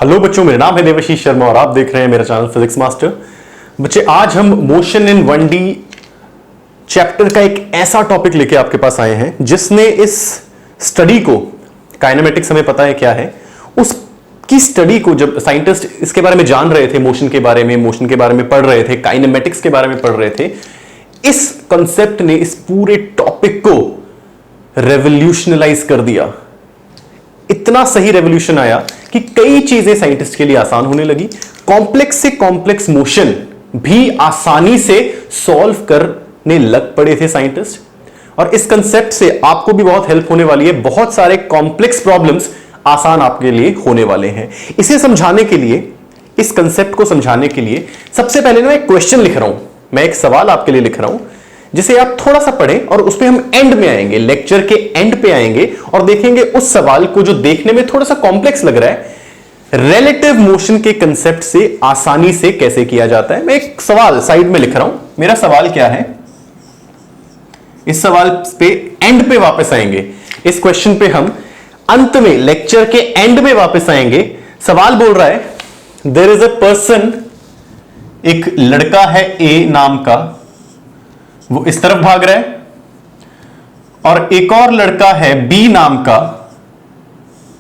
Hello बच्चों, मेरा नाम है देवाशीष शर्मा और आप देख रहे हैं मेरा चैनल फिजिक्स मास्टर। बच्चे, आज हम मोशन इन 1D चैप्टर का एक ऐसा टॉपिक लेके आपके पास आए हैं जिसने इस स्टडी को, काइनेमेटिक्स हमें पता है क्या है, उसकी स्टडी को जब साइंटिस्ट इसके बारे में जान रहे थे, मोशन के बारे में पढ़ रहे थे, काइनेमेटिक्स के बारे में पढ़ रहे थे, इस कंसेप्ट ने इस पूरे टॉपिक को रेवोल्यूशनलाइज कर दिया। इतना सही रेवोल्यूशन आया कि कई चीजें साइंटिस्ट के लिए आसान होने लगी। कॉम्प्लेक्स से कॉम्प्लेक्स मोशन भी आसानी से सॉल्व करने लग पड़े थे साइंटिस्ट। और इस कंसेप्ट से आपको भी बहुत हेल्प होने वाली है। बहुत सारे कॉम्प्लेक्स प्रॉब्लम्स आसान आपके लिए होने वाले हैं। इसे समझाने के लिए, इस कंसेप्ट को समझाने के लिए सबसे पहले मैं एक क्वेश्चन लिख रहा हूं, मैं एक सवाल आपके लिए लिख रहा हूं जिसे आप थोड़ा सा पढ़ें और उस पे हम एंड में आएंगे, लेक्चर के एंड पे आएंगे और देखेंगे उस सवाल को जो देखने में थोड़ा सा कॉम्प्लेक्स लग रहा है, रिलेटिव मोशन के कंसेप्ट से आसानी से कैसे किया जाता है। मैं एक सवाल साइड में लिख रहा हूं। मेरा सवाल क्या है, इस सवाल पे एंड पे वापस आएंगे। इस क्वेश्चन पे हम अंत में, लेक्चर के एंड में वापस आएंगे। सवाल बोल रहा है, देयर इज अ पर्सन, एक लड़का है ए नाम का, वो इस तरफ भाग रहा है, और एक और लड़का है बी नाम का,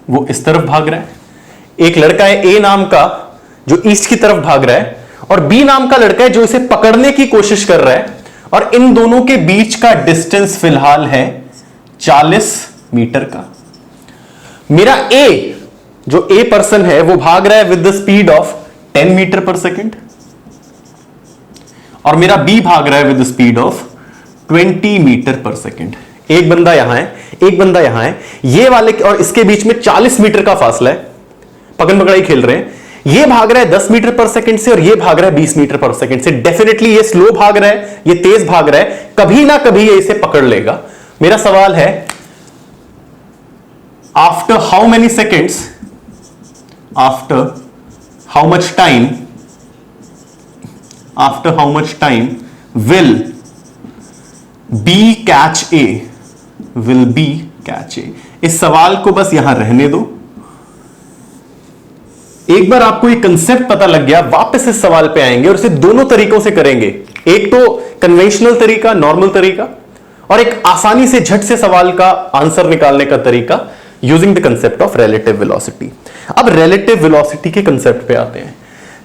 वो इस तरफ भाग रहा है। एक लड़का है ए नाम का जो ईस्ट की तरफ भाग रहा है, और बी नाम का लड़का है जो इसे पकड़ने की कोशिश कर रहा है, और इन दोनों के बीच का डिस्टेंस फिलहाल है 40 मीटर का। मेरा ए, जो ए पर्सन है, वो भाग रहा है with the speed of 10 metre per second, और मेरा बी भाग रहा है with speed of 20 metre per second. एक बंदा यहां है, एक बंदा यहां है, ये वाले और इसके बीच में 40 मीटर का फासला है, पकड़ पकड़ाई खेल रहे हैं। ये भाग रहा है 10 मीटर पर सेकेंड से और ये भाग रहा है 20 मीटर पर सेकेंड से। डेफिनेटली ये स्लो भाग रहा है, ये तेज भाग रहा है, कभी ना कभी ये इसे पकड़ लेगा। मेरा सवाल है, after how many seconds, after how much time, after how much time will B catch A, will B catch A। इस सवाल को बस यहां रहने दो। एक बार आपको ये कंसेप्ट पता लग गया, वापस इस सवाल पे आएंगे और इसे दोनों तरीकों से करेंगे। एक तो कन्वेंशनल तरीका, नॉर्मल तरीका, और एक आसानी से झट से सवाल का आंसर निकालने का तरीका using the concept of relative velocity. अब रिलेटिव वेलोसिटी के कंसेप्ट पे आते हैं।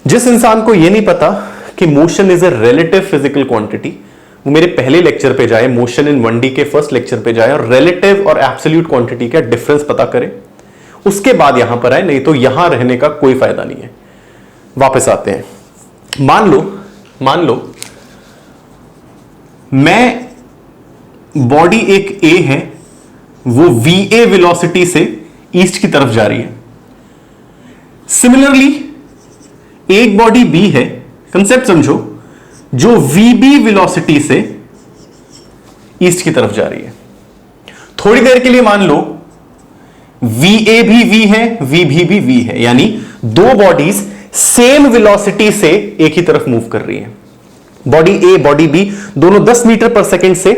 जिस इंसान को यह नहीं पता कि motion is a relative physical quantity, वो मेरे पहले लेक्चर पे जाए, मोशन इन 1D के फर्स्ट लेक्चर पे जाए और रिलेटिव और एब्सोल्यूट क्वांटिटी का डिफरेंस पता करे, उसके बाद यहां पर आए, नहीं तो यहां रहने का कोई फायदा नहीं है। वापस आते हैं। मान लो मैं, बॉडी एक ए है, वो VA वेलोसिटी से ईस्ट की तरफ जा रही है। सिमिलरली एक बॉडी बी है, कंसेप्ट समझो, जो VB वेलोसिटी से ईस्ट की तरफ जा रही है। थोड़ी देर के लिए मान लो VA भी V है, VB भी V है, यानी दो बॉडीज सेम वेलोसिटी से एक ही तरफ मूव कर रही हैं। बॉडी A, बॉडी B दोनों 10 मीटर पर सेकेंड से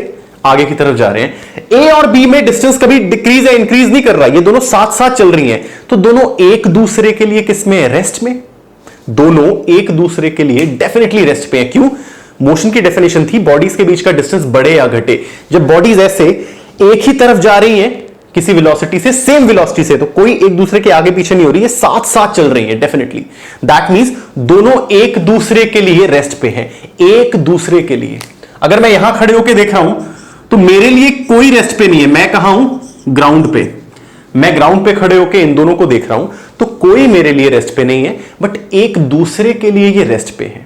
आगे की तरफ जा रहे हैं। A और B में डिस्टेंस कभी डिक्रीज या इंक्रीज नहीं कर रहा, ये दोनों साथ साथ चल रही हैं। तो दोनों एक दूसरे के लिए किस में है? रेस्ट में। दोनों एक दूसरे के लिए डेफिनेटली रेस्ट पे है। क्यों? मोशन की डेफिनेशन थी बॉडीज के बीच का डिस्टेंस बढ़े या घटे। जब बॉडीज ऐसे एक ही तरफ जा रही हैं किसी वेलोसिटी से, सेम वेलोसिटी से, तो कोई एक दूसरे के आगे पीछे नहीं हो रही है, साथ साथ चल रही है डेफिनेटली। दैट मींस दोनों एक दूसरे के लिए रेस्ट पे हैं, एक दूसरे के लिए। अगर मैं यहां खड़े होकर देख रहा हूं तो मेरे लिए कोई रेस्ट पे नहीं है। मैं कहां हूं? ग्राउंड पे। मैं ग्राउंड पे खड़े होकर इन दोनों को देख रहा हूं तो कोई मेरे लिए रेस्ट पे नहीं है, बट एक दूसरे के लिए ये रेस्ट पे है।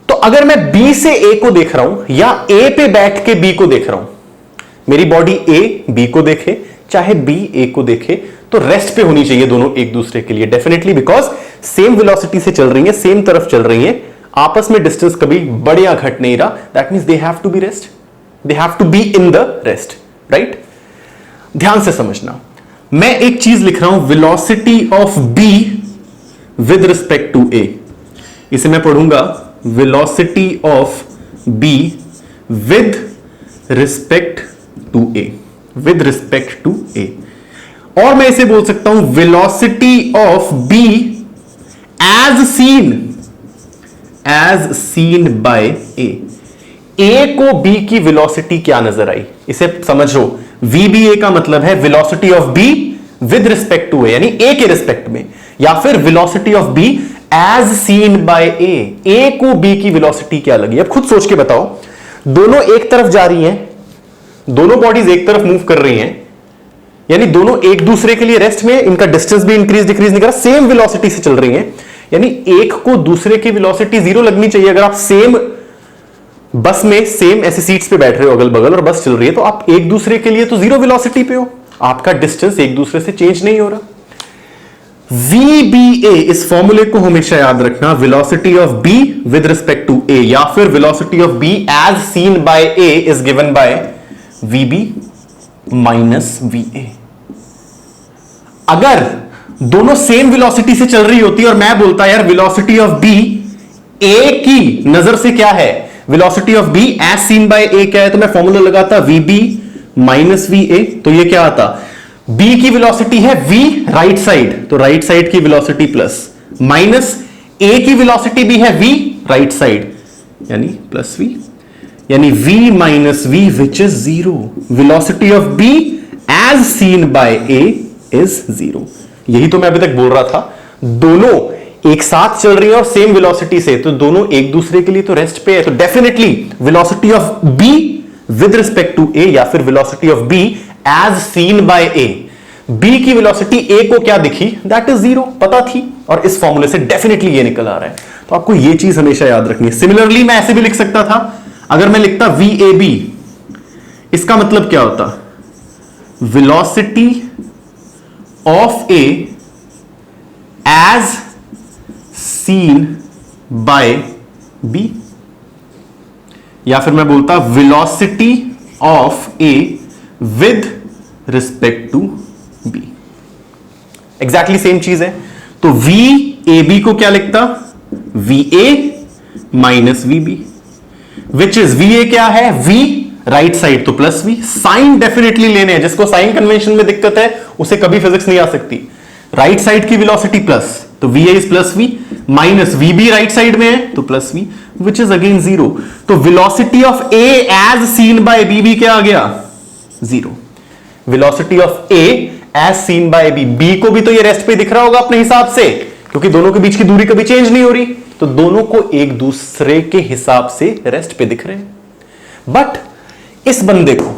तो अगर मैं बी से ए को देख रहा हूं या ए पे बैठ के बी को देख रहा हूं, मेरी बॉडी ए बी को देखे चाहे बी ए को देखे, तो रेस्ट पे होनी चाहिए दोनों एक दूसरे के लिए डेफिनेटली, बिकॉज सेम वेलोसिटी से चल रही है, सेम तरफ चल रही है, आपस में डिस्टेंस कभी बढ़ या घट नहीं रहा। That means they have to be rest, they have to be in the rest, right? ध्यान से समझना, मैं एक चीज लिख रहा हूं, velocity of B with respect to A. इसे मैं पढ़ूंगा velocity of B with respect to A, with respect to A. और मैं इसे बोल सकता हूं velocity of B as seen by A को बी की वेलोसिटी क्या नजर आई, इसे समझो। VBA का मतलब है velocity of B with respect to A, यानी ए के रिस्पेक्ट में, या फिर velocity of B as seen by A को बी की वेलोसिटी क्या लगी। अब खुद सोच के बताओ, दोनों एक तरफ जा रही हैं, दोनों बॉडीज एक तरफ मूव कर रही हैं, यानी दोनों एक दूसरे के लिए रेस्ट में, इनका डिस्टेंस भी इंक्रीज डिक्रीज नहीं कर रहा, सेम वेलोसिटी से चल रही हैं, यानी एक को दूसरे की वेलोसिटी 0 लगनी चाहिए। अगर आप सेम बस में सेम ऐसे सीट्स पे बैठ रहे हो अगल बगल और बस चल रही है, तो आप एक दूसरे के लिए तो 0 वेलोसिटी पे हो, आपका डिस्टेंस एक दूसरे से चेंज नहीं हो रहा। VBA, इस फॉर्मूले को हमेशा याद रखना, velocity of B with respect to A, या फिर velocity of B as seen by A is given by VB minus VA। अगर दोनों सेम वेलोसिटी से चल रही होती और मैं बोलता यार वेलोसिटी ऑफ B A की नजर से क्या है, velocity of B as seen by A क्या है, तो मैं फॉर्मूला लगाता VB माइनस VA, तो ये क्या आता, B की वेलोसिटी है V राइट साइड, तो राइट साइड की वेलोसिटी प्लस, माइनस A की वेलोसिटी भी है V राइट साइड, यानी प्लस V, यानी V minus V which is 0। Velocity of B as seen by A is 0। यही तो मैं अभी तक बोल रहा था, दोनों एक साथ चल रही है और सेम वेलोसिटी से, तो दोनों एक दूसरे के लिए तो रेस्ट पे है, तो definitely velocity of B with respect to A, या फिर velocity of B as seen by A, B की वेलोसिटी A को क्या दिखी, दैट इज 0, पता थी, और इस फॉर्मूले से डेफिनेटली ये निकल आ रहा है। तो आपको ये चीज हमेशा याद रखनी है। सिमिलरली मैं ऐसे भी लिख सकता था, अगर मैं लिखता VAB, इसका मतलब क्या होता, velocity of A as seen by B, या फिर मैं बोलता velocity of A with respect to B। Exactly same चीज है, तो VAB को क्या लिखता, VA minus VB, which is VA क्या है, V राइट साइड, तो प्लस V। साइन डेफिनेटली लेने हैं, जिसको साइन कन्वेंशन में दिक्कत है उसे कभी फिजिक्स नहीं आ सकती। राइट साइड की वेलोसिटी प्लस, तो VA is plus V, minus VB right side में है तो plus V, which is again 0। तो velocity of A as seen by B भी क्या आ गया, 0। Velocity of A as seen by B, B को भी तो ये रेस्ट पे दिख रहा होगा अपने हिसाब से, क्योंकि दोनों के बीच की दूरी कभी चेंज नहीं हो रही, तो दोनों को एक दूसरे के हिसाब से रेस्ट पे दिख रहे हैं। बट इस बंदे को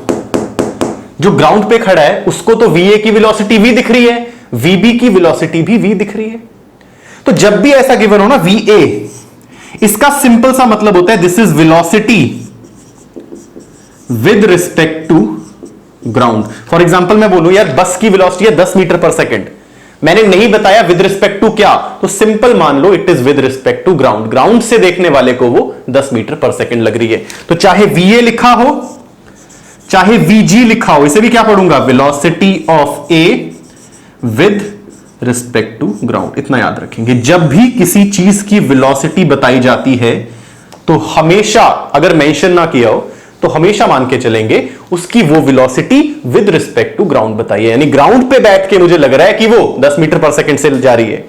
जो ग्राउंड पे खड़ा है, उसको तो VA की वेलोसिटी V दिख रही है, VB की वेलोसिटी भी V दिख रही है। तो जब भी ऐसा गिवन हो ना VA, इसका सिंपल सा मतलब होता है this is velocity with respect to ground. For example मैं बोलूं यार बस की वेलोसिटी है 10 मीटर पर सेकंड, मैंने नहीं बताया विद रिस्पेक्ट टू क्या, तो सिंपल मान लो it is with respect to ground, ground से देखने वाले को वो 10 मीटर पर सेकंड लग रही है। तो चाहे VA लिखा हो चाहे VG लिखा हो, इसे भी क्या पढ़ूंगा, velocity of A with respect to ground. इतना याद रखेंगे, जब भी किसी चीज की वेलोसिटी बताई जाती है तो हमेशा, अगर मेंशन ना किया हो तो हमेशा मान के चलेंगे उसकी वो velocity with respect to ground बताइए, यानी ग्राउंड पे बैठ के मुझे लग रहा है कि वो 10 मीटर पर सेकंड से जा रही है।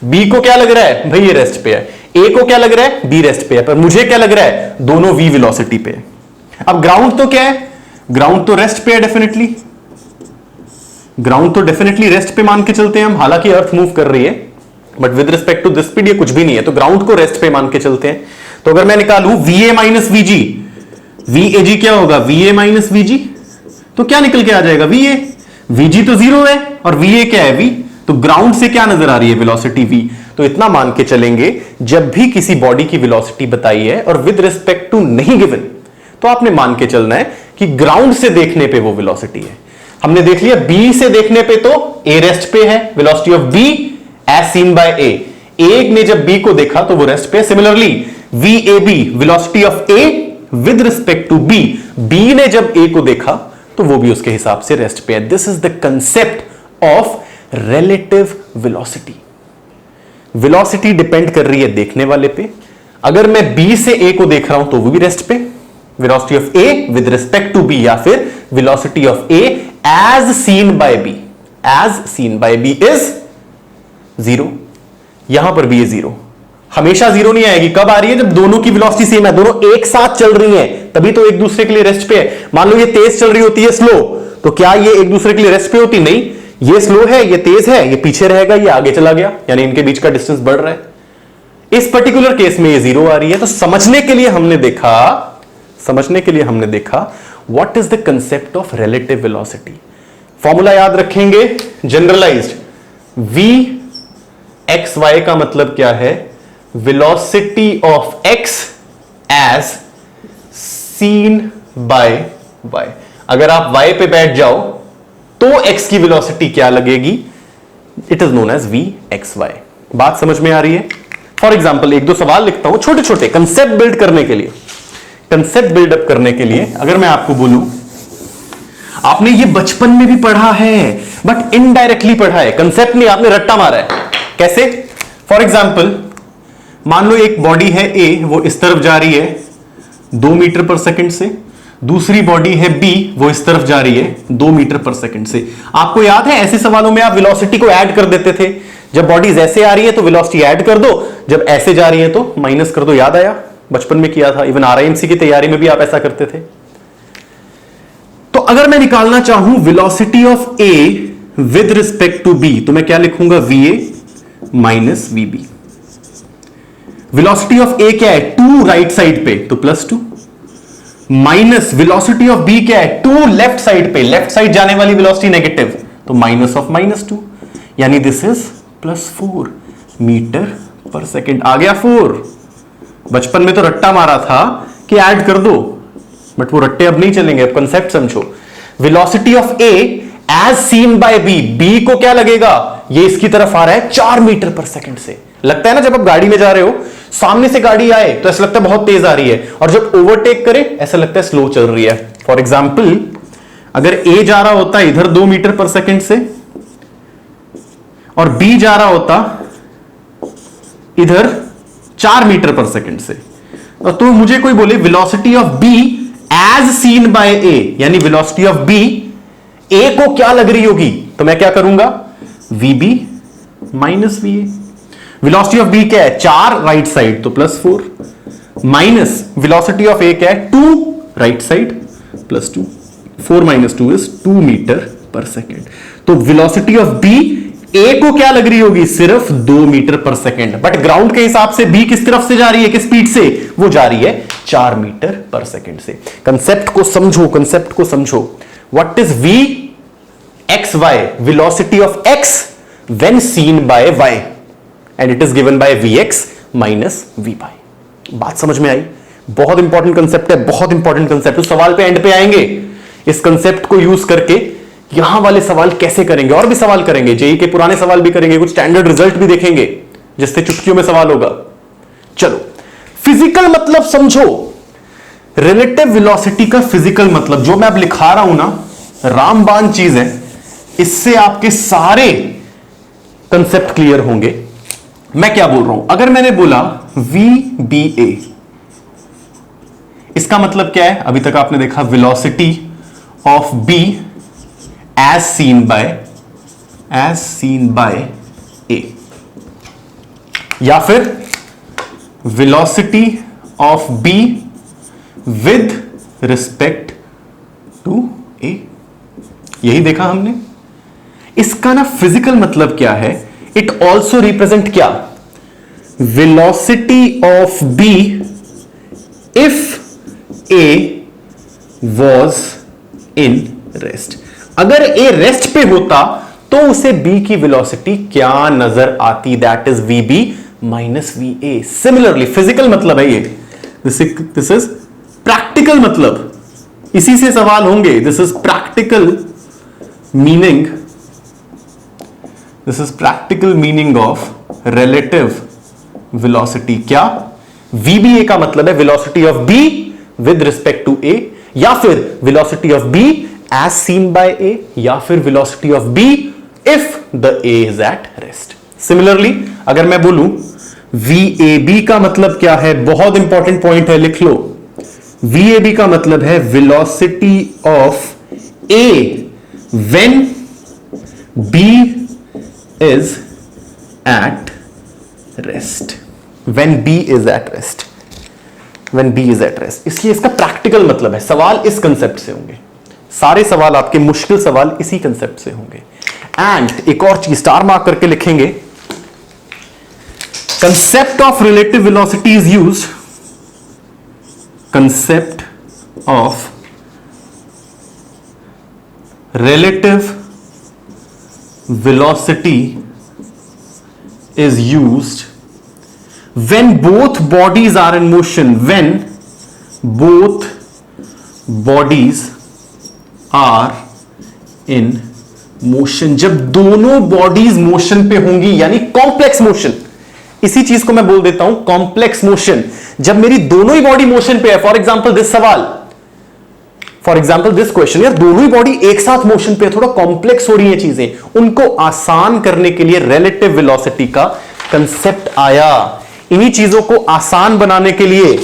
B को क्या लग रहा है, भाई ये रेस्ट पे है। A को क्या लग रहा है, B रेस्ट पे है, पर मुझे क्या लग रहा है, दोनों V वेलोसिटी पे है। अब ग्राउंड तो क्या है, ग्राउंड तो रेस्ट पे है, डेफिनेटली ग्राउंड तो डेफिनेटली रेस्ट पे मान के चलते हैं हम, हालांकि अर्थ मूव कर रही है, but with respect to this speed ये कुछ भी नहीं है, तो ग्राउंड को रेस्ट पे मान के चलते हैं। तो अगर मैं निकालूं VA माइनस VG, VAG क्या होगा, VA माइनस VG, तो क्या निकल के आ जाएगा, VA। VG तो 0 है और VA क्या है, V, तो ग्राउंड से क्या नजर आ रही है, वेलोसिटी V। तो इतना मान के चलेंगे जब भी किसी बॉडी की वेलोसिटी बताई है और विद रिस्पेक्ट टू नहीं गिवन, तो आपने मान के चलना है कि ग्राउंड से देखने पे वो वेलोसिटी है। हमने देख लिया B से देखने पे तो A रेस्ट पे है, velocity of B as seen by A। A ने जब B को देखा तो वो रेस्ट पे। Similarly VAB, velocity of A with respect to B, B ने जब A को देखा तो वो भी उसके हिसाब से रेस्ट पे है। This is the concept of relative velocity. Velocity depend कर रही है देखने वाले पे। अगर मैं B से A को देख रहा हूं तो वो भी रेस्ट पे, velocity of A with respect to B, या फिर velocity of A as seen by B। As seen by B is 0। यहां पर भी ये 0 हमेशा 0 नहीं आएगी। कब आ रही है? जब दोनों की वेलोसिटी सेम है, दोनों एक साथ चल रही हैं, तभी तो एक दूसरे के लिए रेस्ट पे है। मान लो ये तेज चल रही होती है स्लो, तो क्या ये एक दूसरे के लिए रेस्ट पे होती? नहीं, ये स्लो है, ये तेज है, ये पीछे रहेगा, ये आगे चला गया, यानी इनके बीच का डिस्टेंस बढ़ रहा है। इस पर्टिकुलर केस में ये 0 आ रही है। तो समझने के लिए हमने देखा what is the concept of relative velocity. Formula याद रखेंगे, जनरलाइज्ड v एक्स वाई का मतलब क्या है? Velocity of x as seen by y। अगर आप y पे बैठ जाओ तो x की वेलोसिटी क्या लगेगी? It is known as v X Y. बात समझ में आ रही है? फॉर एग्जाम्पल एक दो सवाल लिखता हूं छोटे छोटे कंसेप्ट बिल्ड करने के लिए, कंसेप्ट बिल्डअप करने के लिए। अगर मैं आपको बोलूं, आपने ये बचपन में भी पढ़ा है बट इनडायरेक्टली पढ़ा है, कंसेप्ट नहीं, आपने रट्टा मारा है। कैसे? फॉर एग्जाम्पल मान लो एक बॉडी है ए, वो इस तरफ जा रही है 2 मीटर पर सेकंड से, दूसरी बॉडी है बी, वो इस तरफ जा रही है 2 मीटर पर सेकंड से। आपको याद है ऐसे सवालों में आप वेलोसिटी को ऐड कर देते थे। जब बॉडीज ऐसे आ रही है तो वेलोसिटी ऐड कर दो, जब ऐसे जा रही है तो माइनस कर दो। याद आया? बचपन में किया था, इवन आरआईएमसी की तैयारी में भी आप ऐसा करते थे। तो अगर मैं निकालना चाहूं velocity of A with respect to B, तो मैं क्या लिखूंगा? V A minus V B. Velocity of A क्या है? 2 राइट साइड पे, तो +2 माइनस वेलोसिटी ऑफ बी क्या है? 2 लेफ्ट साइड पे, लेफ्ट साइड जाने वाली वेलोसिटी नेगेटिव, तो माइनस ऑफ -2, यानी this is +4 metre per second. आ गया 4। बचपन में तो रट्टा मारा था कि ऐड कर दो, बट वो रट्टे अब नहीं चलेंगे, अब कंसेप्ट समझो। Velocity of A as seen by B, B को क्या लगेगा? ये इसकी तरफ आ रहा है 4 मीटर पर सेकंड से। लगता है ना जब आप गाड़ी में जा रहे हो, सामने से गाड़ी आए तो ऐसा लगता है बहुत तेज आ रही है, और जब ओवरटेक करे ऐसा लगता है स्लो चल रही है। फॉर एग्जाम्पल अगर ए जा रहा होता इधर 2 मीटर पर सेकंड से और बी जा रहा होता इधर 4 मीटर पर सेकंड से, तो मुझे कोई बोले velocity of B as seen by A, यानी वेलोसिटी ऑफ बी ए को क्या लग रही होगी, तो मैं क्या करूंगा? VB minus V A. Velocity of B क्या है? 4 राइट साइड, तो +4 माइनस वेलोसिटी ऑफ ए क्या है? 2 right side +2, 4 - 2 is 2 metre per second. तो वेलोसिटी ऑफ बी ए को क्या लग रही होगी? सिर्फ 2 metre per second, but ground के हिसाब से बी किस तरफ से जा रही है, किस स्पीड से? वो जा रही है 4 मीटर पर सेकेंड से। कंसेप्ट को समझो, कंसेप्ट को समझो। What is V X Y? Velocity of X when seen by Y, and it is given by V X minus V Y. बात समझ में आई? बहुत इंपॉर्टेंट कंसेप्ट है, बहुत इंपॉर्टेंट कंसेप्ट। तो सवाल पे एंड पे आएंगे, इस कंसेप्ट को यूज करके यहां वाले सवाल कैसे करेंगे, और भी सवाल करेंगे, जेई के पुराने सवाल भी करेंगे, कुछ स्टैंडर्ड रिजल्ट भी देखेंगे जिससे चुटकियों में सवाल होगा। चलो फिजिकल मतलब समझो। रिलेटिव वेलोसिटी का फिजिकल मतलब जो मैं अब लिखा रहा हूं ना, रामबाण चीज है, इससे आपके सारे कंसेप्ट क्लियर होंगे। मैं क्या बोल रहा हूं? अगर मैंने बोला वी बी ए, इसका मतलब क्या है? अभी तक आपने देखा velocity of B as seen by A, या फिर velocity of B with respect to A. यही देखा हमने। इसका ना फिजिकल मतलब क्या है? इट ऑल्सो रिप्रेजेंट क्या? Velocity of B if A was in rest. अगर ए रेस्ट पे होता तो उसे बी की वेलोसिटी क्या नजर आती? That is V B minus V A. Similarly physical मतलब है ये, दिस इज प्रैक्टिकल मतलब, इसी से सवाल होंगे। This is practical meaning, this is practical meaning of relative velocity. क्या? वीबीए का मतलब है velocity of B with respect to A, या फिर velocity of B as seen by A, या फिर velocity of B if the A is at rest. Similarly अगर मैं बोलूं वीएबी का मतलब क्या है? बहुत इंपॉर्टेंट पॉइंट है, लिख लो। वीएबी का मतलब है velocity of A when B is at rest. When B is at rest. When B is at rest. इसलिए इसका प्रैक्टिकल मतलब है, सवाल इस कंसेप्ट से होंगे, सारे सवाल आपके मुश्किल सवाल इसी कंसेप्ट से होंगे. एंड एक और चीज स्टार मार्क करके लिखेंगे, concept of relative velocity is used. Concept of relative velocity is used when both bodies are in motion. When both bodies are in motion. जब दोनों बॉडीज मोशन पे होंगी, यानी कॉम्प्लेक्स मोशन. इसी चीज को मैं बोल देता हूं कॉम्प्लेक्स मोशन. जब मेरी दोनों ही बॉडी मोशन पे है, फॉर एग्जाम्पल दिस सवाल, फॉर एग्जाम्पल दिस क्वेश्चन, यार दोनों ही बॉडी एक साथ मोशन पे, थोड़ा कॉम्प्लेक्स हो रही है चीजें, उनको आसान करने के लिए रिलेटिव वेलोसिटी का कंसेप्ट आया. इन्हीं चीजों को आसान बनाने के लिए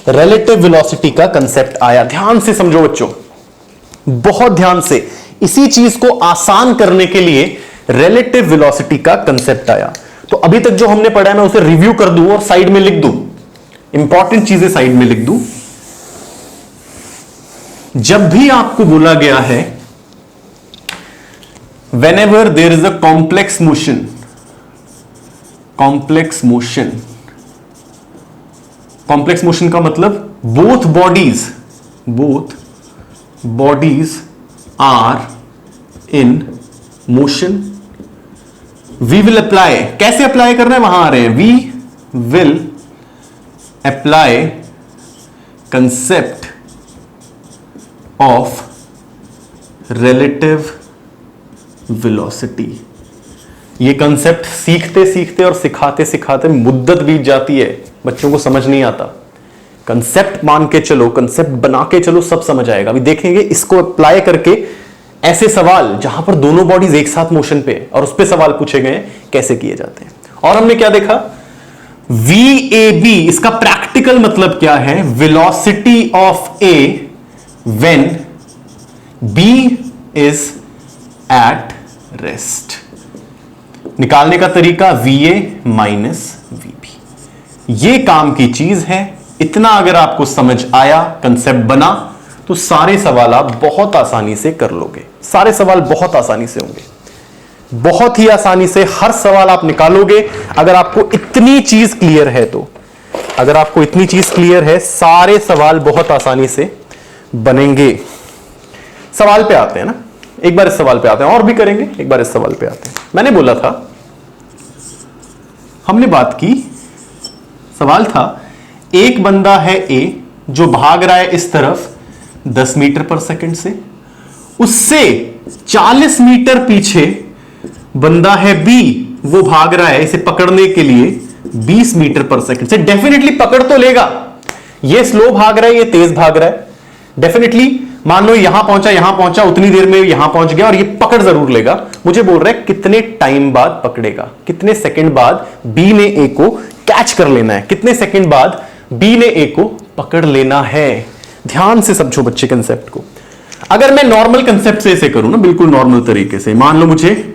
रिलेटिव वेलोसिटी का कंसेप्ट आया. ध्यान से समझो बच्चों, बहुत ध्यान से. इसी चीज को आसान करने के लिए रिलेटिव वेलोसिटी का कंसेप्ट आया. तो अभी तक जो हमने पढ़ा है मैं उसे रिव्यू कर दूं और साइड में लिख दूं, इंपॉर्टेंट चीजें साइड में लिख दूं. जब भी आपको बोला गया है whenever there is a complex motion, complex motion का मतलब both bodies are in motion, we will apply. कैसे अप्लाई कर रहे हैं, वहां आ रहे हैं, we will apply concept of relative velocity. ये कंसेप्ट सीखते सीखते और सिखाते सिखाते मुद्दत बीत जाती है, बच्चों को समझ नहीं आता. कंसेप्ट मान के चलो, कंसेप्ट बना के चलो, सब समझ आएगा. अभी देखेंगे इसको अप्लाई करके ऐसे सवाल जहां पर दोनों बॉडीज एक साथ मोशन पे और उस पे सवाल पूछे गए कैसे किए जाते हैं. और हमने क्या देखा, VAB, इसका प्रैक्टिकल मतलब क्या है, velocity of A when B is at rest. निकालने का तरीका VA माइनस VB. ये काम की चीज है. इतना अगर आपको समझ आया, कंसेप्ट बना, तो सारे सवाल आप बहुत आसानी से कर लोगे. सारे सवाल बहुत आसानी से होंगे, बहुत ही आसानी से हर सवाल आप निकालोगे. अगर आपको इतनी चीज क्लियर है तो, अगर आपको इतनी चीज क्लियर है, सारे सवाल बहुत आसानी से बनेंगे. सवाल पे आते हैं ना, एक बार इस सवाल पे आते हैं, और भी करेंगे, एक बार इस सवाल पे आते हैं. मैंने बोला था, हमने बात की, सवाल था एक बंदा है A जो भाग रहा है इस तरफ 10 मीटर पर सेकंड से, उससे 40 मीटर पीछे बंदा है B, वो भाग रहा है इसे पकड़ने के लिए 20 मीटर पर सेकंड से. डेफिनेटली पकड़ तो लेगा. ये स्लो भाग रहा है, ये तेज भाग रहा है. डेफिनेटली मान लो यहां पहुंचा, उतनी देर में यहां पहुंच गया, और ये पकड़ जरूर लेगा. मुझे बोल रहा है कितने टाइम बाद पकड़ेगा, कितने सेकंड बाद B ने A को कैच कर लेना है, कितने सेकंड बाद B ने A को पकड़ लेना है. ध्यान से समझो बच्चे कंसेप्ट को. अगर मैं नॉर्मल कंसेप्ट से इसे करूं ना, बिल्कुल नॉर्मल तरीके से, मान लो मुझे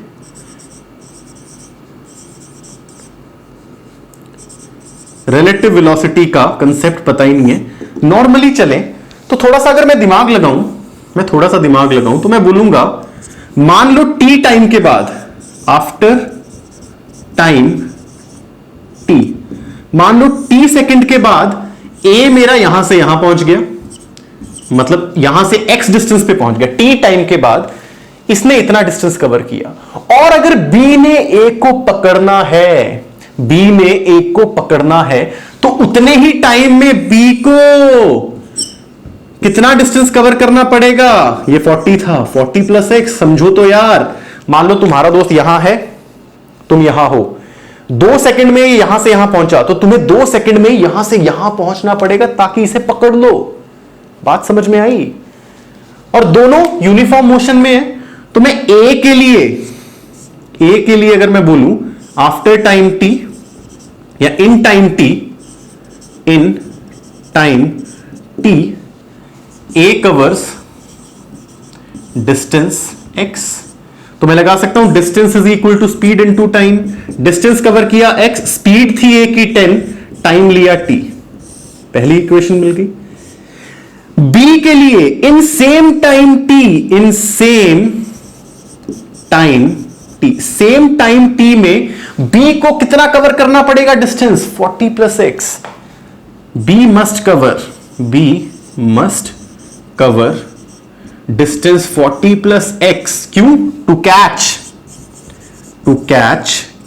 रिलेटिव वेलोसिटी का कंसेप्ट पता ही नहीं है, नॉर्मली चले तो थोड़ा सा अगर मैं दिमाग लगाऊं, तो मैं बोलूंगा मान लो T टाइम के बाद, आफ्टर टाइम T, मान लो T सेकंड के बाद A मेरा यहां से यहां पहुंच गया, मतलब यहां से X डिस्टेंस पे पहुंच गया. T टाइम के बाद इसने इतना डिस्टेंस कवर किया. और अगर B ने A को पकड़ना है, तो उतने ही टाइम में B को कितना डिस्टेंस कवर करना पड़ेगा. ये 40 था, 40 प्लस X. समझो तो यार, मान लो तुम्हारा दोस्त यहां है, तुम यहां हो, 2 सेकंड में यहां से यहां पहुंचा, तो तुम्हें 2 सेकंड में यहां से यहां पहुंचना पड़ेगा ताकि इसे पकड़ लो. बात समझ में आई? और दोनों यूनिफॉर्म मोशन में है. तो मैं A के लिए अगर मैं बोलूं आफ्टर टाइम T या in time T, A covers distance X, तो मैं लगा सकता हूं distance is equal to speed into time. Distance cover किया x, स्पीड थी a की 10, टाइम लिया t। पहली इक्वेशन मिल गई। b के लिए in same time t, in same time t, same time t में b को कितना कवर करना पड़ेगा distance? 40 plus x। b must cover distance 40 plus x। क्यों? टू कैच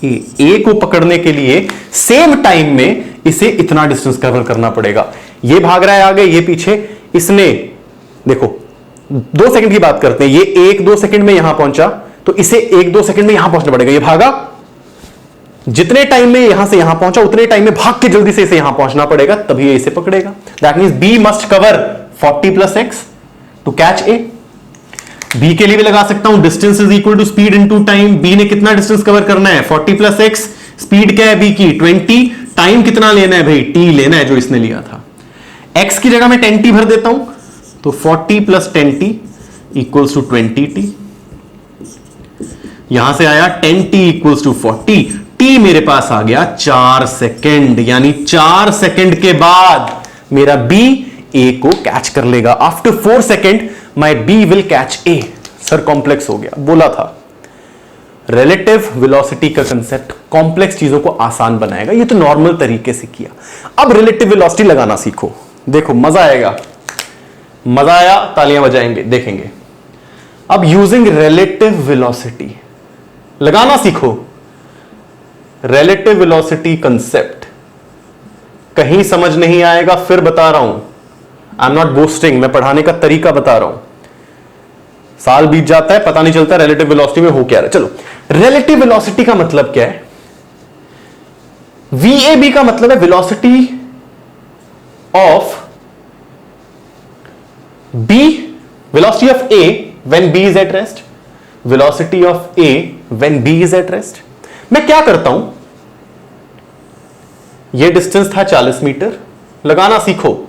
ए को पकड़ने के लिए सेम टाइम में इसे इतना डिस्टेंस कवर करना पड़ेगा। ये भाग रहा है आगे, ये पीछे। इसने देखो 2 सेकंड की बात करते हैं, ये 1-2 सेकंड में यहां पहुंचा, तो इसे 1-2 सेकंड में यहां पहुंचना पड़ेगा। ये भागा, जितने टाइम में यहां से यहां पहुंचा उतने टाइम में भाग के जल्दी से इसे यहां पहुंचना पड़ेगा, तभी ये इसे पकड़ेगा। That means B must cover 40 plus X to catch A. B के लिए भी लगा सकता हूं distance is equal to speed into time. B ने कितना डिस्टेंस कवर करना है? 40 प्लस एक्स। स्पीड क्या है बी की? 20। टाइम कितना लेना है भाई? टी लेना है जो इसने लिया था। एक्स की जगह मैं 10t भर देता हूं, तो 40 plus 10t equals to 20t। यहां से आया 10t इक्वल्स टू 40। टी मेरे पास आ गया 4 सेकेंड, यानी 4 सेकेंड के बाद मेरा बी ए को कैच कर लेगा। After 4 second my B will catch A. Sir complex हो गया, बोला था। रिलेटिव वेलोसिटी का कंसेप्ट कॉम्प्लेक्स चीजों को आसान बनाएगा। ये तो नॉर्मल तरीके से किया। अब रिलेटिव वेलोसिटी लगाना सीखो, देखो मजा आएगा। मजा आया, तालियां बजाएंगे, देखेंगे। अब यूजिंग रिलेटिव वेलोसिटी लगाना सीखो। रिलेटिव वेलोसिटी कंसेप्ट कहीं समझ नहीं आएगा, फिर बता रहा हूं। आई एम नॉट बोस्टिंग, मैं पढ़ाने का तरीका बता रहा हूं। साल बीत जाता है, पता नहीं चलता रिलेटिव वेलोसिटी में हो क्या रहा है। चलो, रिलेटिव वेलोसिटी का मतलब क्या है? VAB का मतलब है velocity of B, velocity of A when B is at rest, velocity of A when B is at rest. मैं क्या करता हूं, यह डिस्टेंस था 40 मीटर, लगाना सीखो।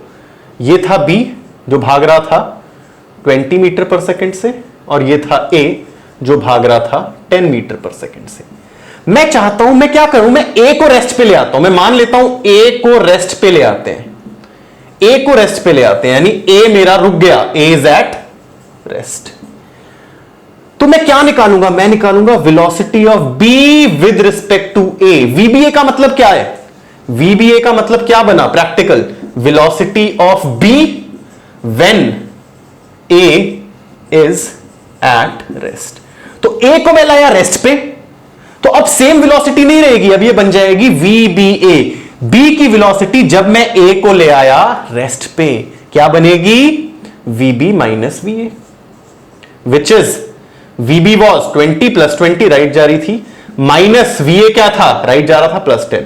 ये था B जो भाग रहा था 20 मीटर पर सेकंड से, और ये था A जो भाग रहा था 10 मीटर पर सेकंड से। मैं चाहता हूं, मैं क्या करूं, मैं A को रेस्ट पे ले आता हूं। मैं मान लेता हूं A को रेस्ट पे ले आते हैं, A को रेस्ट पे ले आते हैं, यानी A मेरा रुक गया, A इज एट रेस्ट। तो मैं क्या निकालूंगा? मैं निकालूंगा velocity of B with respect to A। VBA का मतलब क्या है? VBA का मतलब क्या बना practical? Velocity of B when A is at rest. तो A को मैं लाया रेस्ट पे, तो अब सेम वेलोसिटी नहीं रहेगी, अब ये बन जाएगी VBA। B की वेलोसिटी जब मैं A को ले आया रेस्ट पे, क्या बनेगी? VB minus VA, which is VB was 20 plus 20 right जा रही थी, माइनस VA क्या था? राइट जा रहा था प्लस 10,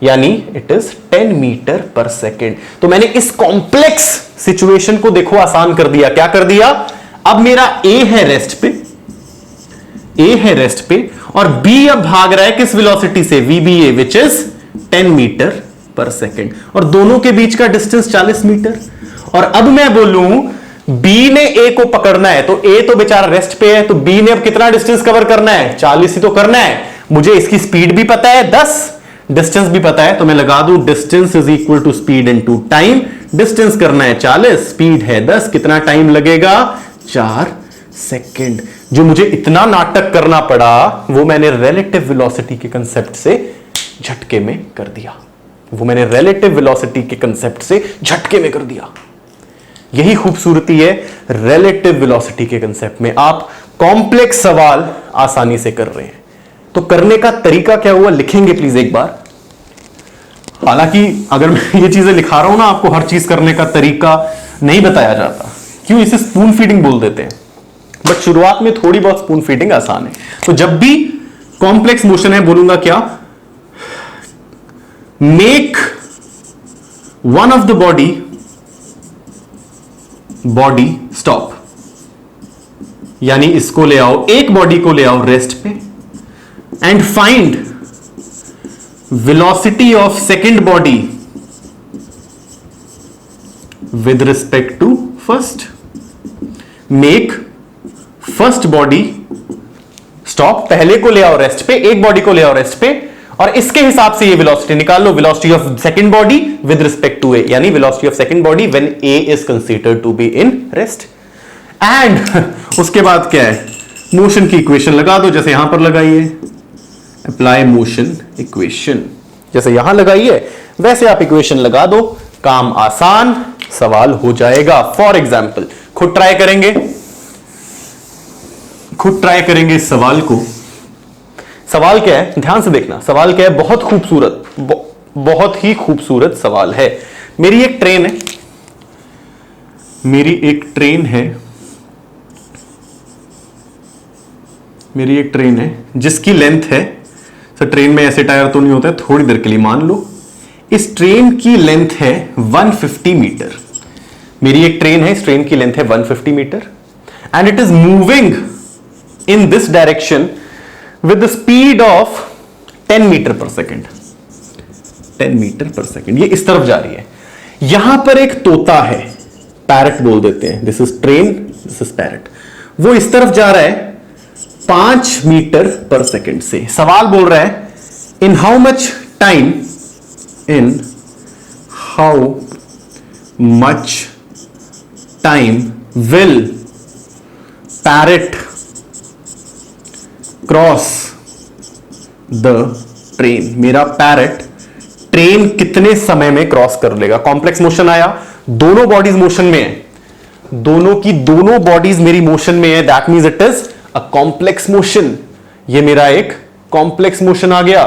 यानी it is 10 metre per second. तो मैंने इस कॉम्प्लेक्स सिचुएशन को देखो आसान कर दिया। क्या कर दिया? अब मेरा A है रेस्ट पे, A है रेस्ट पे, और B अब भाग रहा है किस वेलोसिटी से? VBA which is 10 metre per second, और दोनों के बीच का डिस्टेंस 40 मीटर। और अब मैं बोलूं B ने A को पकड़ना है, तो A तो बेचारा रेस्ट पे है, तो B ने अब कितना डिस्टेंस कवर करना है? 40 ही तो करना है। मुझे इसकी स्पीड भी पता है 10, डिस्टेंस भी पता है, तो मैं लगा दूं distance is equal to speed into time. Distance करना है 40, स्पीड है 10, कितना टाइम लगेगा? 4 सेकेंड। जो मुझे इतना नाटक करना पड़ा वो मैंने रिलेटिव वेलोसिटी के कंसेप्ट से झटके में कर दिया। वो मैंने रिलेटिव वेलोसिटी के कंसेप्ट से झटके में कर दिया। यही खूबसूरती है रिलेटिव वेलोसिटी के कंसेप्ट में। आप कॉम्प्लेक्स सवाल आसानी से कर रहे हैं। तो करने का तरीका क्या हुआ, लिखेंगे प्लीज एक बार। हालांकि अगर मैं ये चीजें लिखा रहा हूं ना, आपको हर चीज करने का तरीका नहीं बताया जाता। क्यों? इसे स्पून फीडिंग बोल देते हैं, बट शुरुआत में थोड़ी बहुत स्पून फीडिंग आसान है। तो जब भी कॉम्प्लेक्स मोशन है, बोलूंगा क्या? Make one of the body stop, यानी इसको ले आओ, एक बॉडी को ले आओ रेस्ट पे, and find velocity of second body with respect to first. Make first body stop, पहले को ले आओ रेस्ट पे, एक बॉडी को ले आओ रेस्ट पे, और इसके हिसाब से ये वेलोसिटी निकाल लो, velocity of second body with respect to A, यानी velocity of second body when A is considered to be in rest. And उसके बाद क्या है, मोशन की इक्वेशन लगा दो, जैसे यहां पर लगाइए, अप्लाई मोशन इक्वेशन, जैसे यहां लगाइए वैसे आप इक्वेशन लगा दो, काम आसान, सवाल हो जाएगा। फॉर एग्जाम्पल खुद ट्राई करेंगे, खुद ट्राई करेंगे इस सवाल को। सवाल क्या है, ध्यान से देखना, सवाल क्या है, बहुत खूबसूरत, बहुत ही खूबसूरत सवाल है। मेरी एक ट्रेन है, मेरी एक ट्रेन है, मेरी एक ट्रेन है जिसकी लेंथ है, तो ट्रेन में ऐसे टायर तो नहीं होता है, थोड़ी देर के लिए मान लो इस ट्रेन की लेंथ है 150 मीटर। मेरी एक ट्रेन है, इस ट्रेन की लेंथ है 150 metre and it is moving in this direction with the speed of 10 metre per second. 10 metre per second, ये इस तरफ जा रही है। यहां पर एक तोता है, पैरट बोल देते हैं, this is train, this is parrot, वो इस तरफ जा रहा है 5 मीटर पर सेकेंड से। सवाल बोल रहा है in how much time, in how much time will parrot cross the train. मेरा पैरट ट्रेन कितने समय में क्रॉस कर लेगा। कॉम्प्लेक्स मोशन आया, दोनों बॉडीज मोशन में है, दोनों की दोनों बॉडीज मेरी मोशन में है, that means it is a complex motion. ये मेरा एक कॉम्प्लेक्स मोशन आ गया।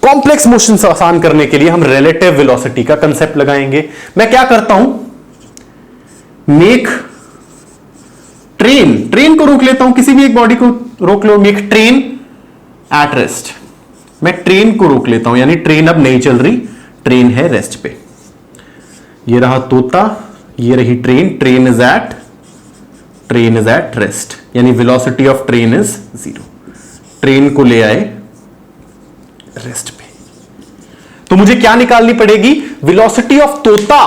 कॉम्प्लेक्स मोशन से आसान करने के लिए हम रिलेटिव वेलोसिटी का कंसेप्ट लगाएंगे। मैं क्या करता हूं, मेक ट्रेन को रोक लेता हूं, किसी भी एक बॉडी को रोक लो, मेक ट्रेन एट रेस्ट। मैं ट्रेन को रोक लेता हूं, यानी ट्रेन अब नहीं चल रही, ट्रेन है रेस्ट पे। ये रहा तोता, ये रही train, train is at rest, यानी velocity of train is 0। Train को ले आए रेस्ट पे, तो मुझे क्या निकालनी पड़ेगी, वेलोसिटी ऑफ तोता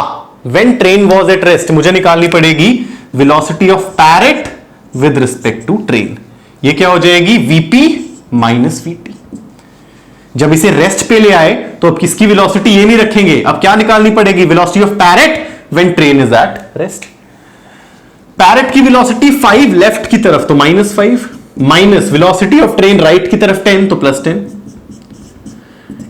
when train was at rest. मुझे निकालनी पड़ेगी velocity of parrot with respect to train. ये क्या हो जाएगी, वीपी माइनस वीटी। जब इसे रेस्ट पे ले आए तो अब किसकी वेलोसिटी ये नहीं रखेंगे, अब क्या निकालनी पड़ेगी, velocity of parrot when train is at rest. Parrot की वेलोसिटी 5 लेफ्ट की तरफ, तो -5, minus velocity of train right की तरफ 10, तो +10।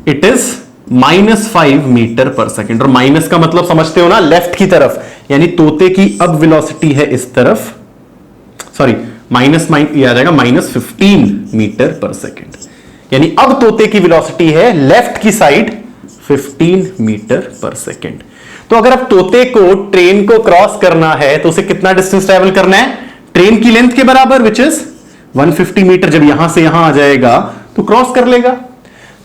It is -5 metre per second, और माइनस का मतलब समझते हो ना, लेफ्ट की तरफ, यानी तोते की अब वेलोसिटी है इस तरफ, सॉरी माइनस ये आ जाएगा -15 मीटर पर सेकेंड, यानी अब तोते की वेलोसिटी है लेफ्ट की साइड 15 मीटर पर सेकेंड। तो अगर अब तोते को ट्रेन को क्रॉस करना है तो उसे कितना डिस्टेंस ट्रेवल करना है, ट्रेन की लेंथ के बराबर, विच इज 150 मीटर। जब यहां से यहां आ जाएगा तो क्रॉस कर लेगा,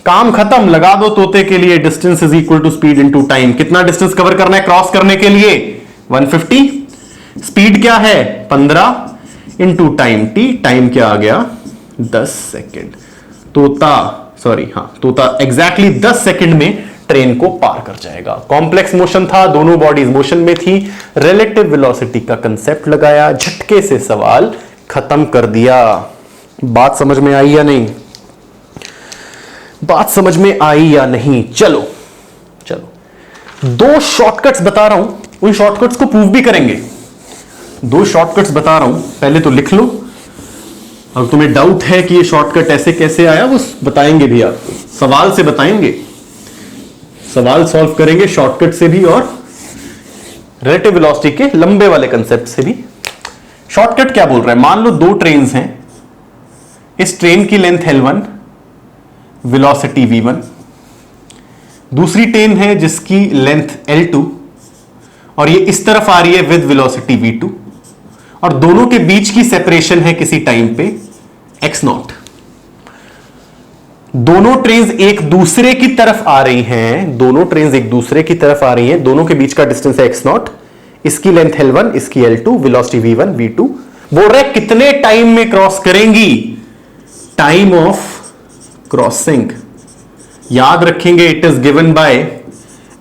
काम खत्म। लगा दो तोते के लिए, distance is equal to speed into time. कितना डिस्टेंस कवर करना है क्रॉस करने के लिए, 150। स्पीड क्या है 15 इनटू टाइम टी, टाइम क्या आ गया 10 सेकेंड। तोता एग्जैक्टली 10 सेकेंड में ट्रेन को पार कर जाएगा। कॉम्प्लेक्स मोशन था, दोनों बॉडीज मोशन में थी, रिलेटिव वेलोसिटी का कंसेप्ट लगाया, झटके से सवाल खत्म कर दिया। बात समझ में आई या नहीं, बात समझ में आई या नहीं। चलो 2 शॉर्टकट्स बता रहा हूं, उन शॉर्टकट्स को प्रूव भी करेंगे। 2 शॉर्टकट्स बता रहा हूं, पहले तो लिख लो। अगर तुम्हें डाउट है कि ये शॉर्टकट ऐसे कैसे आया, वो बताएंगे भी आपको, सवाल से बताएंगे, सवाल सॉल्व करेंगे शॉर्टकट से भी और रिलेटिव वेलोसिटी के लंबे वाले कंसेप्ट से भी। शॉर्टकट क्या बोल रहा है, मान लो 2 ट्रेन्स हैं, इस ट्रेन की लेंथ L1, वेलोसिटी v1, दूसरी ट्रेन है जिसकी लेंथ L2 और ये इस तरफ आ रही है विद वेलोसिटी v2, और दोनों के बीच की सेपरेशन है किसी टाइम पे x0। दोनों ट्रेन्स एक दूसरे की तरफ आ रही हैं, दोनों ट्रेन्स एक दूसरे की तरफ आ रही हैं, दोनों के बीच का डिस्टेंस है x0, इसकी लेंथ L1, इसकी L2, वेलोसिटी v1 v2। बोल रहे कितने टाइम में क्रॉस करेंगी, टाइम ऑफ क्रॉसिंग। याद रखेंगे it is given bye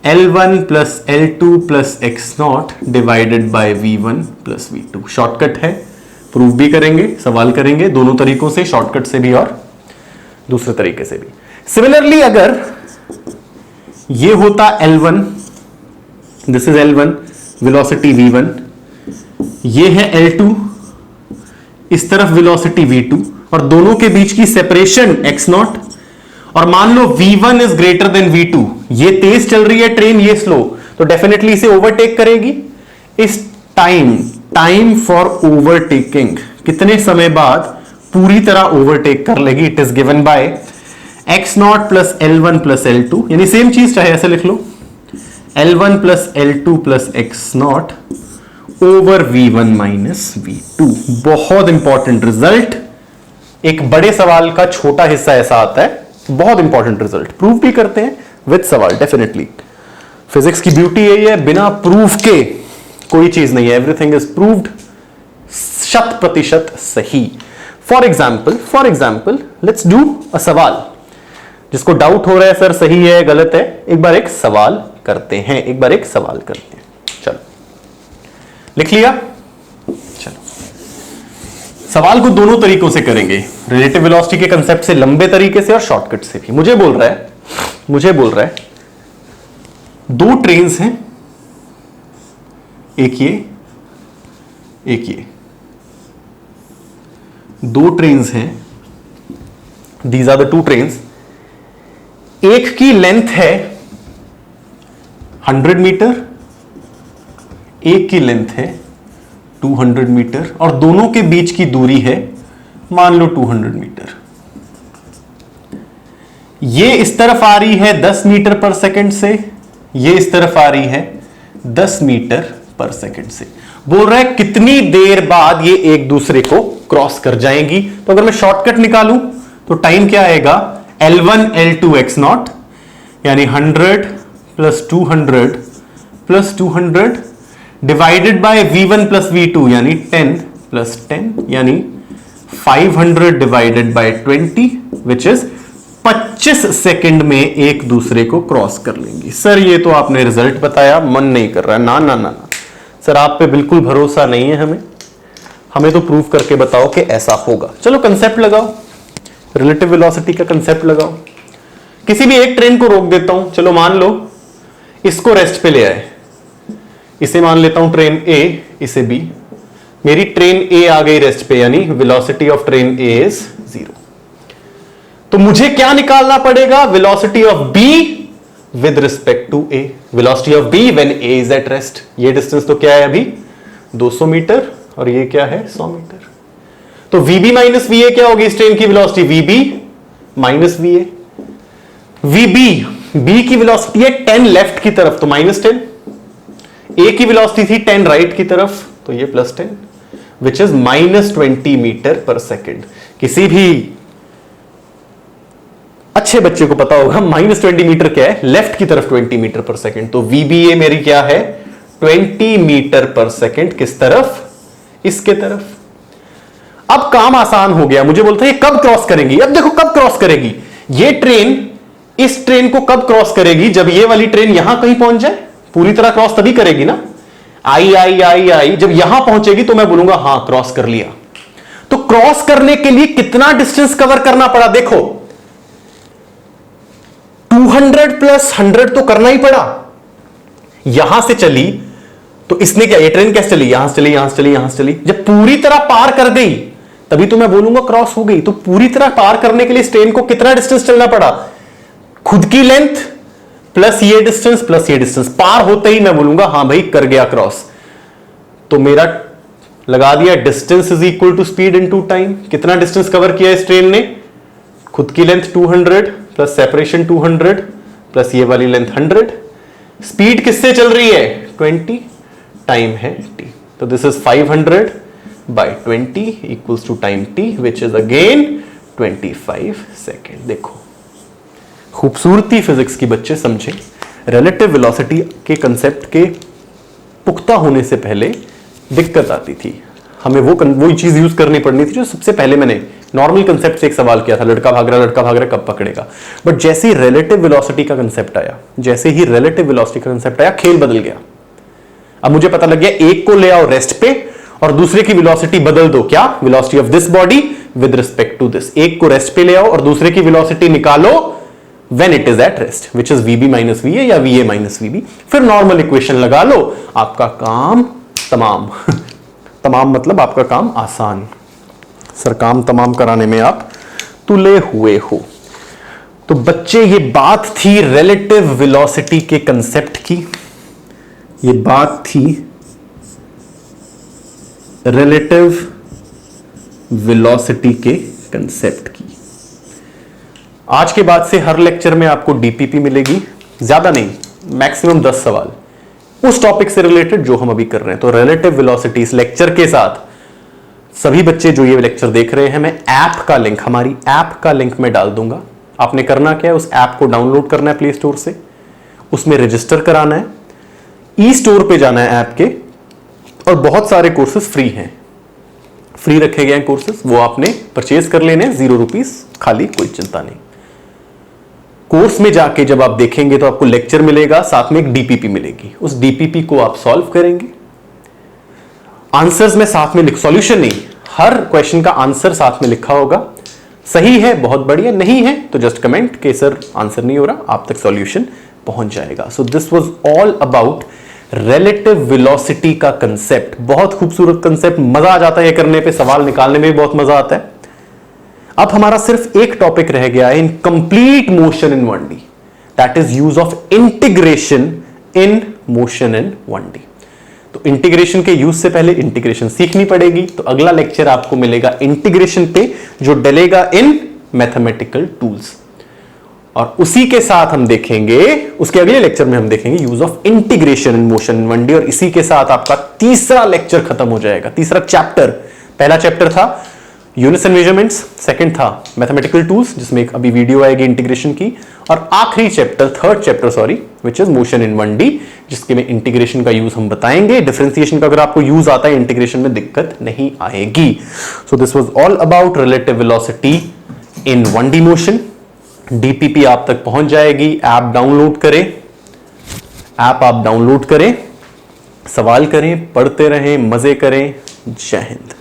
L1 plus L2 plus x not divided by V1 plus V2। Shortcut है, प्रूव भी करेंगे, सवाल करेंगे दोनों तरीकों से, शॉर्टकट से भी और दूसरे तरीके से भी। सिमिलरली अगर ये होता L1, this is L1, velocity V1, ये है L2, इस तरफ वेलोसिटी V2, और दोनों के बीच की सेपरेशन x नॉट, और मान लो V1 is greater than V2, ये तेज चल रही है ट्रेन, ये स्लो, तो डेफिनेटली इसे ओवरटेक करेगी। इस टाइम फॉर ओवरटेकिंग, कितने समय बाद पूरी तरह ओवरटेक कर लेगी, it is given bye x not plus L1 plus L2, यानी सेम चीज, चाहे ऐसे लिख लो, L1 plus L2 plus x not over V1 minus V2। बहुत इंपॉर्टेंट रिजल्ट, एक बड़े सवाल का छोटा हिस्सा ऐसा आता है, बहुत इंपॉर्टेंट रिजल्ट, प्रूव भी करते हैं विद सवाल। डेफिनेटली फिजिक्स की ब्यूटी यही है, बिना प्रूफ के कोई चीज नहीं है, एवरीथिंग इज प्रूव्ड, 100% सही। For example let's do a सवाल, जिसको डाउट हो रहा है सर सही है गलत है, एक बार एक सवाल करते हैं, चलो लिख लिया। चलो सवाल को दोनों तरीकों से करेंगे, रिलेटिव वेलोसिटी के कंसेप्ट से लंबे तरीके से और शॉर्टकट से भी। मुझे बोल रहा है दो ट्रेन्स हैं, एक ये, दो ट्रेन्स हैं, these are the two trains. एक की लेंथ है 100 मीटर, एक की लेंथ है 200 मीटर, और दोनों के बीच की दूरी है मान लो 200 मीटर। ये इस तरफ आ रही है 10 मीटर पर सेकंड से, ये इस तरफ आ रही है 10 मीटर पर सेकंड से। बोल रहा है कितनी देर बाद ये एक दूसरे को क्रॉस कर जाएंगी। तो अगर मैं शॉर्टकट निकालूं तो टाइम क्या आएगा, L1 L2 x नॉट, यानी 100 plus 200 divided by V1 plus V2, यानी 10 प्लस 10, यानी 500 divided by 20, which is 25 second में एक दूसरे को क्रॉस कर लेंगी। सर ये तो आपने रिजल्ट बताया, मन नहीं कर रहा है। ना ना ना सर, आप पे बिल्कुल भरोसा नहीं है हमें तो प्रूव करके बताओ कि ऐसा होगा। चलो कंसेप्ट लगाओ, रिलेटिव वेलोसिटी का कंसेप्ट लगाओ। किसी भी एक ट्रेन को रोक देता हूं, चलो मान लो इसको रेस्ट पे ले आए, इसे मान लेता हूं ट्रेन A, इसे B। मेरी ट्रेन A आ गई रेस्ट पे, यानी velocity of train A is 0। तो मुझे क्या निकालना पड़ेगा, velocity of B with respect to A, velocity of B when A is at rest. ये डिस्टेंस तो क्या है अभी 200 मीटर, और ये क्या है 100 मीटर। तो VB माइनस VA क्या होगी इस ट्रेन की velocity, VB minus VA। VB, B की वेलोसिटी है 10 लेफ्ट की तरफ, तो माइनस 10। A की वेलोसिटी थी 10 राइट की तरफ, तो ये plus 10, which is minus 20 metre per second. किसी भी अच्छे बच्चे को पता होगा माइनस 20 मीटर क्या है, लेफ्ट की तरफ 20 मीटर पर सेकेंड। तो VBA मेरी क्या है 20 मीटर पर सेकेंड, किस तरफ, इसके तरफ। अब काम आसान हो गया, मुझे बोलते हैं कब क्रॉस करेंगी। अब देखो कब क्रॉस करेगी ये ट्रेन, इस ट्रेन को कब क्रॉस करेगी, जब ये वाली ट्रेन यहां कहीं पहुंच जाए, पूरी तरह क्रॉस तभी करेगी ना। आई, जब यहां पहुंचेगी तो मैं बोलूंगा हां क्रॉस कर लिया। तो क्रॉस करने के लिए कितना डिस्टेंस कवर करना पड़ा, देखो 200 प्लस 100 तो करना ही पड़ा। यहां से चली तो इसने क्या, ये ट्रेन कैसे चली, यहां से चली, यहां से चली, यहां से चली। जब पूरी तरह पार कर गई तभी तो मैं बोलूंगा क्रॉस हो गई। तो पूरी तरह पार करने के लिए इस ट्रेन को कितना डिस्टेंस चलना पड़ा, खुद की लेंथ प्लस ये डिस्टेंस प्लस ये डिस्टेंस। पार होते ही मैं बोलूंगा हां भाई कर गया क्रॉस। तो मेरा लगा दिया distance is equal to speed into time. कितना डिस्टेंस कवर किया इस ट्रेन ने, खुद की लेंथ 200 प्लस सेपरेशन 200 प्लस ये वाली लेंथ 100। स्पीड किससे चल रही है 20, टाइम है t। तो this is 500 by 20 equals to time t which is again 25 second. देखो खूबसूरती फिजिक्स की बच्चे समझे, रिलेटिव वेलोसिटी के कंसेप्ट के पुख्ता होने से पहले दिक्कत आती थी, हमें वो चीज यूज करनी पड़नी थी जो सबसे पहले मैंने नॉर्मल कंसेप्ट से एक सवाल किया था, लड़का भाग रहा कब पकड़ेगा। बट जैसे ही रिलेटिव वेलोसिटी का कंसेप्ट आया, खेल बदल गया। अब मुझे पता लग गया एक को ले आओ रेस्ट पे और दूसरे की वेलोसिटी बदल दो, क्या, velocity of this body with respect to this. एक को रेस्ट पे ले आओ और दूसरे की वेलोसिटी निकालो when it is at rest, which is vb minus va या va minus vb। फिर नॉर्मल इक्वेशन लगा लो, आपका काम तमाम। तमाम मतलब आपका काम आसान। सर काम तमाम कराने में आप तुले हुए हो। तो बच्चे ये बात थी रिलेटिव वेलोसिटी के कंसेप्ट की, ये बात थी रिलेटिव वेलोसिटी के कंसेप्ट की। आज के बाद से हर लेक्चर में आपको डीपीपी मिलेगी, ज्यादा नहीं, मैक्सिमम 10 सवाल उस टॉपिक से रिलेटेड जो हम अभी कर रहे हैं। तो रिलेटिव वेलोसिटी इस लेक्चर के साथ सभी बच्चे जो ये लेक्चर देख रहे हैं, मैं ऐप का लिंक, हमारी ऐप का लिंक मैं डाल दूंगा। आपने करना क्या है, उस ऐप को डाउनलोड करना है प्ले स्टोर से, उसमें रजिस्टर कराना है, ई स्टोर पे जाना है ऐप के, और बहुत सारे कोर्सेज फ्री हैं, फ्री रखे गए हैं कोर्सेज, वो आपने परचेज कर लेने, 0 रुपीज खाली, कोई चिंता नहीं। कोर्स में जाके जब आप देखेंगे तो आपको लेक्चर मिलेगा, साथ में एक डीपीपी मिलेगी, उस डीपीपी को आप सॉल्व करेंगे। आंसर्स में साथ में सॉल्यूशन नहीं, हर क्वेश्चन का आंसर साथ में लिखा होगा। सही है बहुत बढ़िया, नहीं है तो जस्ट कमेंट कि सर आंसर नहीं हो रहा, आप तक सॉल्यूशन पहुंच जाएगा। So this was all about relative velocity का कंसेप्ट। बहुत खूबसूरत कंसेप्ट, मजा आ जाता है ये करने पे, सवाल निकालने में भी बहुत मजा आता है। अब हमारा सिर्फ एक टॉपिक रह गया है in complete motion in 1D, that is use of integration in motion in 1D। तो इंटीग्रेशन के यूज से पहले इंटीग्रेशन सीखनी पड़ेगी। तो अगला लेक्चर आपको मिलेगा इंटीग्रेशन पे, जो डलेगा इन मैथमेटिकल टूल्स, और उसी के साथ हम देखेंगे, उसके अगले लेक्चर में हम देखेंगे use of integration in motion in 1D। और इसी के साथ आपका तीसरा लेक्चर खत्म हो जाएगा, तीसरा चैप्टर। पहला चैप्टर था यूनिट्स एंड मेजरमेंट्स, सेकंड था मैथमेटिकल टूल्स जिसमें एक अभी वीडियो आएगी इंटीग्रेशन की, और आखिरी chapter, third chapter sorry, which is motion in 1D, जिसके में इंटीग्रेशन का यूज हम बताएंगे। डिफरेंशिएशन का अगर आपको यूज आता है इंटीग्रेशन में दिक्कत नहीं आएगी। So this was all about relative velocity in 1D motion. DPP आप तक पहुंच जाएगी, ऐप डाउनलोड करें, ऐप आप डाउनलोड करें, सवाल करें, पढ़ते रहें, मजे करें। जय हिंद।